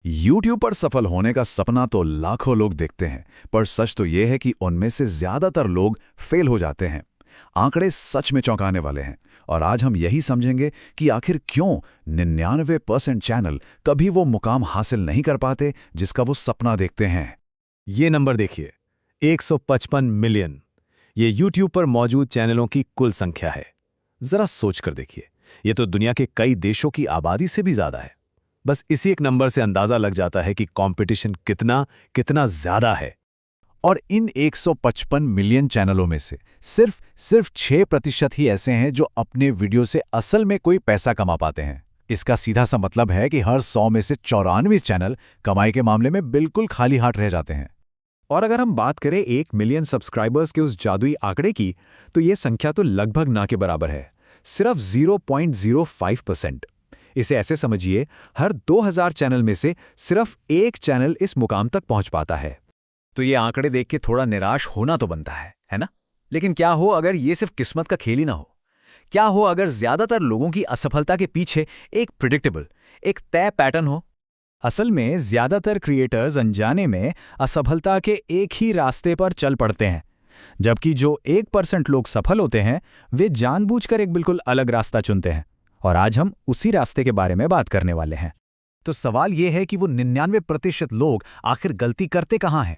YouTube पर सफल होने का सपना तो लाखों लोग देखते हैं, पर सच तो ये है कि उनमें से ज्यादातर लोग फेल हो जाते हैं। आंकड़े सच में चौंकाने वाले हैं और आज हम यही समझेंगे कि आखिर क्यों 99% चैनल कभी वो मुकाम हासिल नहीं कर पाते जिसका वो सपना देखते हैं। ये नंबर देखिए, 155 मिलियन। ये YouTube पर मौजूद चैनलों की कुल संख्या है। जरा सोच कर देखिए, ये तो दुनिया के कई देशों की आबादी से भी ज्यादा है। बस इसी एक नंबर से अंदाजा लग जाता है कि कंपटीशन कितना कितना ज्यादा है। और इन 155 मिलियन चैनलों में से सिर्फ 6% ही ऐसे हैं जो अपने वीडियो से असल में कोई पैसा कमा पाते हैं। इसका सीधा सा मतलब है कि हर 100 में से 94 चैनल कमाई के मामले में बिल्कुल खाली हाथ रह जाते हैं। और अगर हम बात करें 1 मिलियन सब्सक्राइबर्स के उस जादुई आंकड़े की, तो ये संख्या तो लगभग ना के बराबर है, सिर्फ 0.05%। इसे ऐसे समझिए, हर 2000 चैनल में से सिर्फ एक चैनल इस मुकाम तक पहुंच पाता है। तो ये आंकड़े देख के थोड़ा निराश होना तो बनता है ना? लेकिन क्या हो अगर ये सिर्फ किस्मत का खेल ही ना हो? क्या हो अगर ज्यादातर लोगों की असफलता के पीछे एक प्रिडिक्टेबल, एक तय पैटर्न हो? असल में ज्यादातर क्रिएटर्स अनजाने में असफलता के एक ही रास्ते पर चल पड़ते हैं, जबकि जो 1% लोग सफल होते हैं वे जानबूझकर एक बिल्कुल अलग रास्ता चुनते हैं। और आज हम उसी रास्ते के बारे में बात करने वाले हैं। तो सवाल यह है कि वो 99% लोग आखिर गलती करते कहाँ हैं?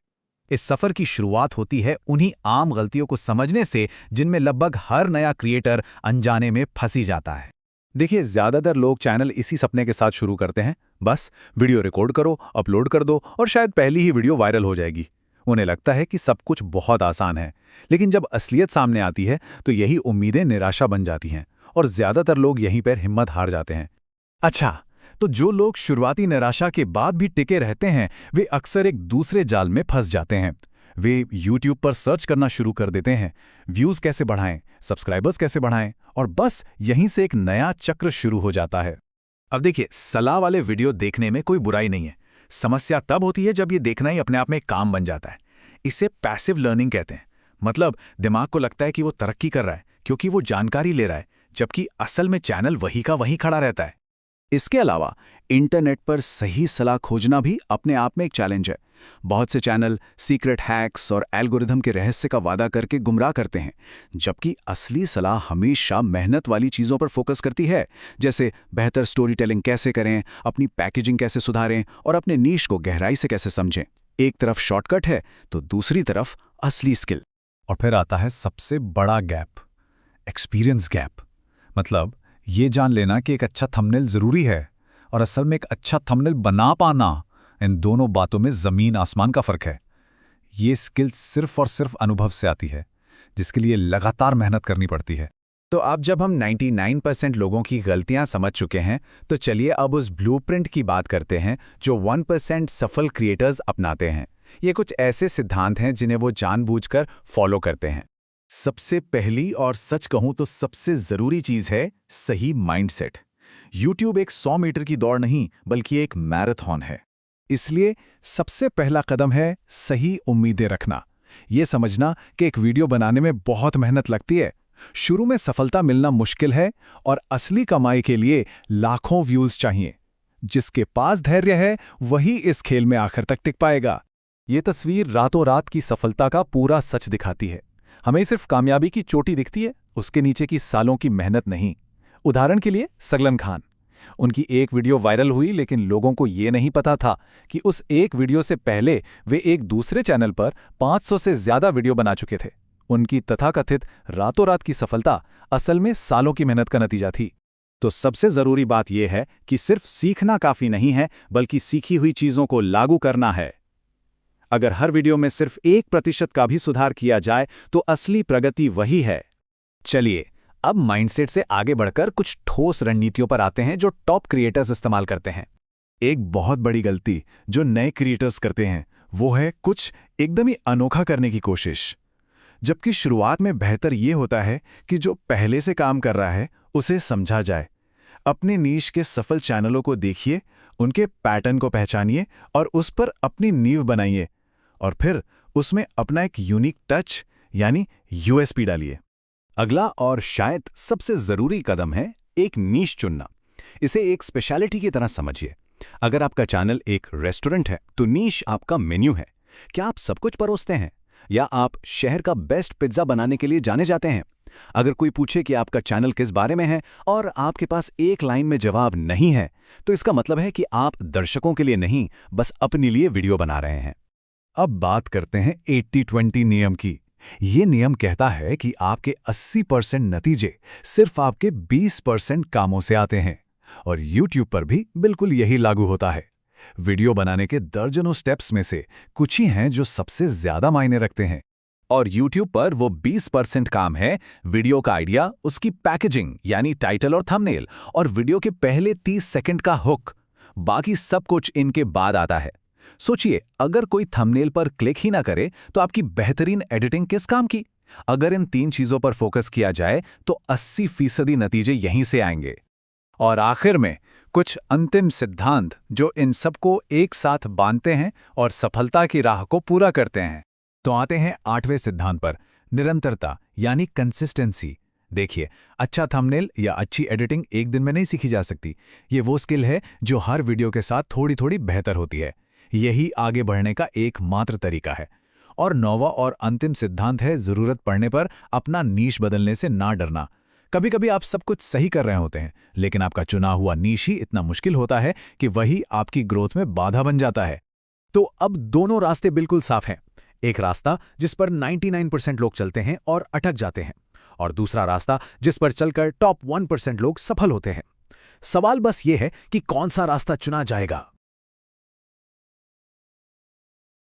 इस सफर की शुरुआत होती है उन्हीं आम गलतियों को समझने से जिनमें लगभग हर नया क्रिएटर अनजाने में फंसी जाता है। देखिए, ज्यादातर लोग चैनल इसी सपने के साथ शुरू करते हैं, बस वीडियो रिकॉर्ड करो, अपलोड कर दो और शायद पहली ही वीडियो वायरल हो जाएगी। उन्हें लगता है कि सब कुछ बहुत आसान है, लेकिन जब असलियत सामने आती है तो यही उम्मीदें निराशा बन जाती हैं और ज्यादातर लोग यहीं पर हिम्मत हार जाते हैं। अच्छा, तो जो लोग शुरुआती निराशा के बाद भी टिके रहते हैं वे अक्सर एक दूसरे जाल में फंस जाते हैं। वे YouTube पर सर्च करना शुरू कर देते हैं, व्यूज कैसे बढ़ाएं, सब्सक्राइबर्स कैसे बढ़ाएं, और बस यहीं से एक नया चक्र शुरू हो जाता है। अब देखिए, सलाह वाले वीडियो देखने में कोई बुराई नहीं है। समस्या तब होती है जब ये देखना ही अपने आप में एक काम बन जाता है। इसे पैसिव लर्निंग कहते हैं। मतलब दिमाग को लगता है कि वो तरक्की कर रहा है क्योंकि वो जानकारी ले रहा है, जबकि असल में चैनल वही का वही खड़ा रहता है। इसके अलावा इंटरनेट पर सही सलाह खोजना भी अपने आप में एक चैलेंज है। बहुत से चैनल सीक्रेट हैक्स और एल्गोरिथम के रहस्य का वादा करके गुमराह करते हैं, जबकि असली सलाह हमेशा मेहनत वाली चीज़ों पर फोकस करती है, जैसे बेहतर स्टोरी टेलिंग कैसे करें, अपनी पैकेजिंग कैसे सुधारें और अपने नीश को गहराई से कैसे समझें। एक तरफ शॉर्टकट है तो दूसरी तरफ असली स्किल। और फिर आता है सबसे बड़ा गैप, एक्सपीरियंस गैप। मतलब ये जान लेना कि एक अच्छा थंबनेल जरूरी है और असल में एक अच्छा थंबनेल बना पाना, इन दोनों बातों में जमीन आसमान का फर्क है। ये स्किल सिर्फ और सिर्फ अनुभव से आती है, जिसके लिए लगातार मेहनत करनी पड़ती है। तो अब जब हम 99% लोगों की गलतियां समझ चुके हैं, तो चलिए अब उस ब्लूप्रिंट की बात करते हैं जो 1% सफल क्रिएटर्स अपनाते हैं। ये कुछ ऐसे सिद्धांत हैं जिन्हें वो जानबूझकर फॉलो करते हैं। सबसे पहली और सच कहूं तो सबसे जरूरी चीज है सही माइंडसेट। YouTube एक 100 मीटर की दौड़ नहीं बल्कि एक मैराथन है। इसलिए सबसे पहला कदम है सही उम्मीदें रखना। ये समझना कि एक वीडियो बनाने में बहुत मेहनत लगती है। शुरू में सफलता मिलना मुश्किल है और असली कमाई के लिए लाखों व्यूज चाहिए। जिसके पास धैर्य है वही इस खेल में आखिर तक टिक पाएगा। ये तस्वीर रातों रात की सफलता का पूरा सच दिखाती है। हमें सिर्फ कामयाबी की चोटी दिखती है, उसके नीचे की सालों की मेहनत नहीं। उदाहरण के लिए सगलन खान, उनकी एक वीडियो वायरल हुई, लेकिन लोगों को ये नहीं पता था कि उस एक वीडियो से पहले वे एक दूसरे चैनल पर 500 से ज्यादा वीडियो बना चुके थे। उनकी तथाकथित रातों रात की सफलता असल में सालों की मेहनत का नतीजा थी। तो सबसे जरूरी बात यह है कि सिर्फ सीखना काफी नहीं है, बल्कि सीखी हुई चीजों को लागू करना है। अगर हर वीडियो में सिर्फ 1% का भी सुधार किया जाए तो असली प्रगति वही है। चलिए अब माइंडसेट से आगे बढ़कर कुछ ठोस रणनीतियों पर आते हैं जो टॉप क्रिएटर्स इस्तेमाल करते हैं। एक बहुत बड़ी गलती जो नए क्रिएटर्स करते हैं वो है कुछ एकदम ही अनोखा करने की कोशिश। जबकि शुरुआत में बेहतर ये होता है कि जो पहले से काम कर रहा है उसे समझा जाए। अपने नीश के सफल चैनलों को देखिए, उनके पैटर्न को पहचानिए और उस पर अपनी नींव बनाइए, और फिर उसमें अपना एक यूनिक टच यानी यूएसपी डालिए। अगला और शायद सबसे जरूरी कदम है एक नीश चुनना। इसे एक स्पेशलिटी की तरह समझिए। अगर आपका चैनल एक रेस्टोरेंट है तो नीश आपका मेन्यू है। क्या आप सब कुछ परोसते हैं या आप शहर का बेस्ट पिज्ज़ा बनाने के लिए जाने जाते हैं? अगर कोई पूछे कि आपका चैनल किस बारे में है और आपके पास एक लाइन में जवाब नहीं है, तो इसका मतलब है कि आप दर्शकों के लिए नहीं, बस अपने लिए वीडियो बना रहे हैं। अब बात करते हैं 80-20 नियम की। ये नियम कहता है कि आपके 80% नतीजे सिर्फ आपके 20% कामों से आते हैं। और YouTube पर भी बिल्कुल यही लागू होता है। वीडियो बनाने के दर्जनों स्टेप्स में से कुछ ही हैं जो सबसे ज्यादा मायने रखते हैं। और YouTube पर वो 20% काम है वीडियो का आइडिया, उसकी पैकेजिंग यानी टाइटल और थंबनेल, और वीडियो के पहले 30 सेकंड का हुक। बाकी सब कुछ इनके बाद आता है। सोचिए, अगर कोई थंबनेल पर क्लिक ही ना करे तो आपकी बेहतरीन एडिटिंग किस काम की? अगर इन 3 चीजों पर फोकस किया जाए तो 80% नतीजे यहीं से आएंगे। और आखिर में कुछ अंतिम सिद्धांत जो इन सबको एक साथ बांधते हैं और सफलता की राह को पूरा करते हैं। तो आते हैं 8वें सिद्धांत पर, निरंतरता यानी कंसिस्टेंसी। देखिए, अच्छा थंबनेल या अच्छी एडिटिंग एक दिन में नहीं सीखी जा सकती। ये वो स्किल है जो हर वीडियो के साथ थोड़ी थोड़ी बेहतर होती है। यही आगे बढ़ने का एकमात्र तरीका है। और 9वां और अंतिम सिद्धांत है, जरूरत पड़ने पर अपना नीश बदलने से ना डरना। कभी कभी आप सब कुछ सही कर रहे होते हैं, लेकिन आपका चुना हुआ नीश ही इतना मुश्किल होता है कि वही आपकी ग्रोथ में बाधा बन जाता है। तो अब दोनों रास्ते बिल्कुल साफ हैं। एक रास्ता जिस पर 99% लोग चलते हैं और अटक जाते हैं, और दूसरा रास्ता जिस पर चलकर टॉप 1% लोग सफल होते हैं। सवाल बस ये है कि कौन सा रास्ता चुना जाएगा।